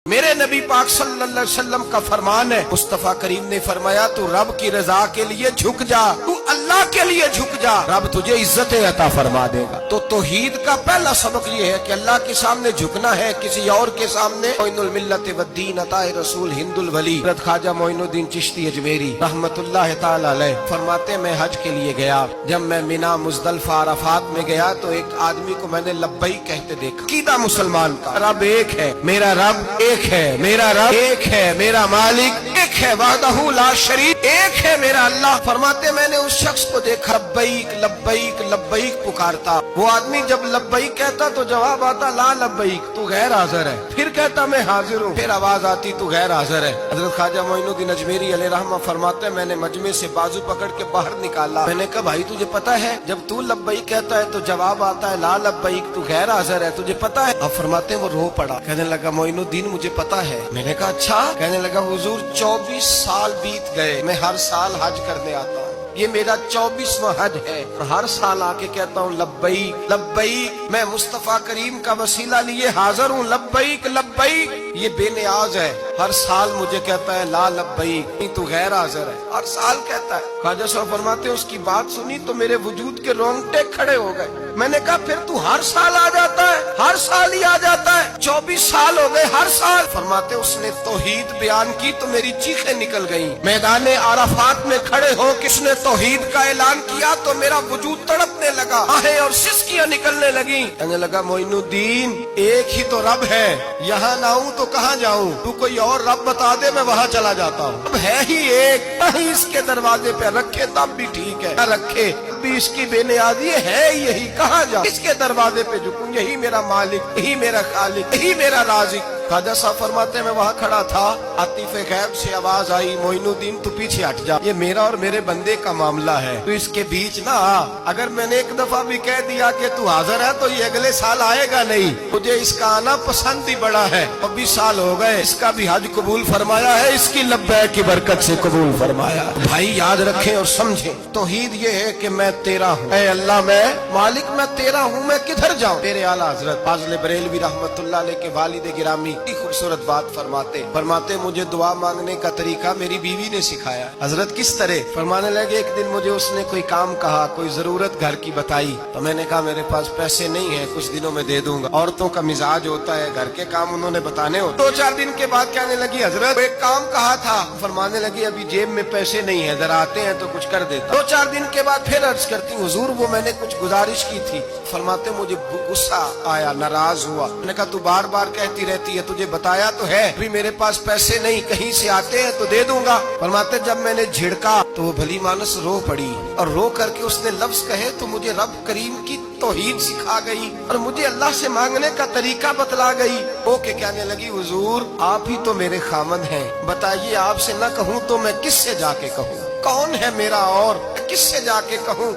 میرے نبی پاک صلی اللہ علیہ وسلم کا فرمان ہے، مصطفیٰ کریم نے فرمایا تو رب کی رضا کے لیے جھک جا، تو اللہ کے لیے جھک جا، رب تجھے عزت عطا فرما دے گا۔ تو توحید کا پہلا سبق یہ ہے کہ اللہ کے سامنے جھکنا ہے، کسی اور کے سامنے۔ معین الملت والدین عطا رسول ہند الولی حضرت خواجہ معین الدین چشتی اجمیری رحمت اللہ تعالی علیہ فرماتے میں حج کے لیے گیا، جب میں مینا مزدلفہ عرفات میں گیا تو ایک آدمی کو میں نے لبیک کہتے دیکھا۔ عقیدہ مسلمان کا رب ایک ہے، میرا رب ایک ہے، میرا رب ایک ہے، میرا مالک ایک ہے، وحدہ لا شریک ایک ہے میرا اللہ۔ فرماتے میں نے اس شخص کو دیکھا لبیک لبیک لبیک پکارتا، وہ آدمی جب لبیک کہتا تو جواب آتا لا لبیک، تو غیر حاضر ہے، پھر کہتا میں حاضر ہوں، پھر آواز آتی تو غیر حاضر ہے۔ حضرت خواجہ معین الدین اجمیری علیہ رحمہ فرماتے میں نے مجمع سے بازو پکڑ کے باہر نکالا، میں نے کہا بھائی تجھے پتا ہے جب تو لبیک کہتا ہے تو جواب آتا ہے لا لبیک، تو غیر حاضر ہے، تجھے پتا ہے؟ اب فرماتے وہ رو پڑا، کہنے لگا معین الدین مجھے پتا ہے۔ میں نے کہا اچھا؟ کہنے لگا حضور 24 سال بیت گئے، میں ہر سال حج کرنے آتا ہوں، یہ میرا 24واں حج ہے، اور ہر سال آ کے کہتا ہوں لبیک لبیک، میں مصطفیٰ کریم کا وسیلہ لیے حاضر ہوں، لبیک لبیک۔ یہ بے نیاز ہے، ہر سال مجھے کہتا ہے لا لبیک، نہیں تو غیر حاضر ہے، ہر سال کہتا ہے۔ خواجہ صاحب فرماتے ہیں اس کی بات سنی تو میرے وجود کے رونگٹے کھڑے ہو گئے۔ میں نے کہا پھر تو ہر سال آ جاتا ہے، ہر سال ہی آ جاتا ہے، 24 سال ہو گئے ہر سال۔ فرماتے اس نے توحید بیان کی تو میری چیخیں نکل گئیں، میدان عرفات میں کھڑے ہو کس نے توحید کا اعلان کیا تو میرا وجود تڑپنے لگا، آہیں اور سسکیاں نکلنے لگیں۔ کہنے لگا معین الدین ایک ہی تو رب ہے، یہاں نہ ہوں تو کہاں جاؤں، تو کوئی اور رب بتا دے میں وہاں چلا جاتا ہوں، اب ہے ہی ایک، کہیں اس کے دروازے پہ رکھے تب بھی ٹھیک ہے، نہ رکھے بھی اس کی بے نیازی ہے یہی، کہاں جاؤں، اس کے دروازے پہ جھکوں، یہی میرا مالک، یہی میرا خالق، یہی میرا رازق۔ خواجہ صاحب فرماتے میں وہاں کھڑا تھا، عاطف غیب سے آواز آئی معین الدین تو پیچھے ہٹ جا، یہ میرا اور میرے بندے کا معاملہ ہے، تو اس کے بیچ نہ آ، اگر میں نے ایک دفعہ بھی کہہ دیا کہ تو حاضر ہے تو یہ اگلے سال آئے گا نہیں، مجھے اس کا آنا پسند ہی بڑا ہے، 24 سال ہو گئے، اس کا بھی حج قبول فرمایا ہے، اس کی لبیک کی برکت سے قبول فرمایا۔ بھائی یاد رکھیں اور سمجھیں، توحید یہ ہے کہ میں تیرا ہوں، اے اللہ میں مالک میں تیرا ہوں، میں کدھر جاؤں؟ تیرے اعلیٰ حضرت فاضل بریلوی رحمت اللہ علیہ کے والد گرامی خوبصورت بات فرماتے مجھے دعا مانگنے کا طریقہ میری بیوی نے سکھایا۔ حضرت کس طرح؟ فرمانے لگے ایک دن مجھے اس نے کوئی کام کہا، کوئی ضرورت گھر کی بتائی، تو میں نے کہا میرے پاس پیسے نہیں ہیں، کچھ دنوں میں دے دوں گا۔ عورتوں کا مزاج ہوتا ہے، گھر کے کام انہوں نے بتانے ہوتے۔ 2-4 دن کے بعد کہنے لگی حضرت ایک کام کہا تھا، فرمانے لگی ابھی جیب میں پیسے نہیں ہیں، ذرا آتے ہیں تو کچھ کر دیتا۔ 2-4 دن کے بعد پھر عرض کرتی حضور وہ میں نے کچھ گزارش کی تھی۔ فرماتے مجھے غصہ آیا، ناراض ہوا، میں نے کہا تو بار بار کہتی رہتی ہے، تجھے بتایا تو ہے ابھی میرے پاس پیسے نہیں، کہیں سے آتے ہیں تو دے دوں گا۔ فرماتے جب میں نے جھڑکا تو وہ بھلی مانس رو پڑی، اور رو کر کے اس نے لفظ کہے تو مجھے رب کریم کی توحید سکھا گئی اور مجھے اللہ سے مانگنے کا طریقہ بتلا گئی۔ وہ کہ کہنے لگی حضور آپ ہی تو میرے خامد ہیں، بتائیے آپ سے نہ کہوں تو میں کس سے جا کے کہوں؟ کون ہے میرا اور کس سے جا کے کہوں؟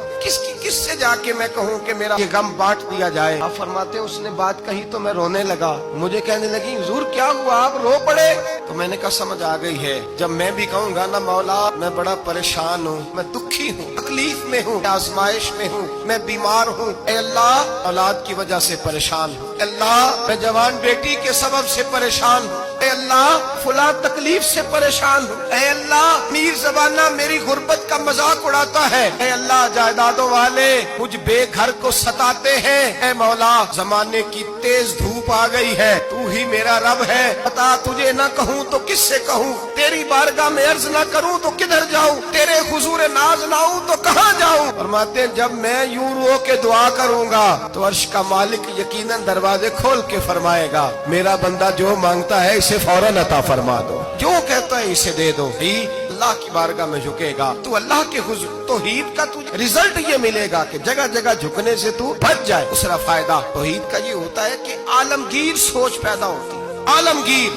کس سے جا کے میں کہوں کہ میرا یہ غم بانٹ دیا جائے؟ آپ فرماتے اس نے بات کہی تو میں رونے لگا، مجھے کہنے لگی حضور کیا ہوا آپ رو پڑے؟ تو میں نے کہا سمجھ آ گئی ہے، جب میں بھی کہوں گا نا مولا میں بڑا پریشان ہوں، میں دکھی ہوں، تکلیف میں ہوں، آزمائش میں ہوں، میں بیمار ہوں، اے اللہ اولاد کی وجہ سے پریشان ہوں، اے اللہ میں جوان بیٹی کے سبب سے پریشان ہوں، اے اللہ فلاں تکلیف سے پریشان ہوں، اے اللہ میر زبانہ میری غربت کا مذاق اڑاتا ہے، اے اللہ جائیدادوں والے مجھ بے گھر کو ستاتے ہیں، اے مولا زمانے کی تیز دھوپ آ گئی ہے، تو ہی میرا رب ہے، بتا تجھے نہ کہوں تو کس سے کہوں، تیری بارگاہ میں عرض نہ کروں تو کدھر جاؤں، تیرے حضور ناز نہ ہوں تو کہاں جاؤں؟ فرماتے ہیں جب میں یوں رو کے دعا کروں گا تو عرش کا مالک یقیناً دروازے کھول کے فرمائے گا میرا بندہ جو مانگتا ہے اسے فوراً عطا فرما دو، جو کہتا ہے اسے دے دو۔ اللہ کی بارگاہ میں جھکے گا تو اللہ کے حضور توحید کا تجھے رزلٹ یہ ملے گا کہ جگہ جگہ جھکنے سے تو بچ جائے۔ دوسرا فائدہ توحید کا یہ ہوتا ہے کہ عالمگیر سوچ پیدا ہوتی ہے۔ عالمگیر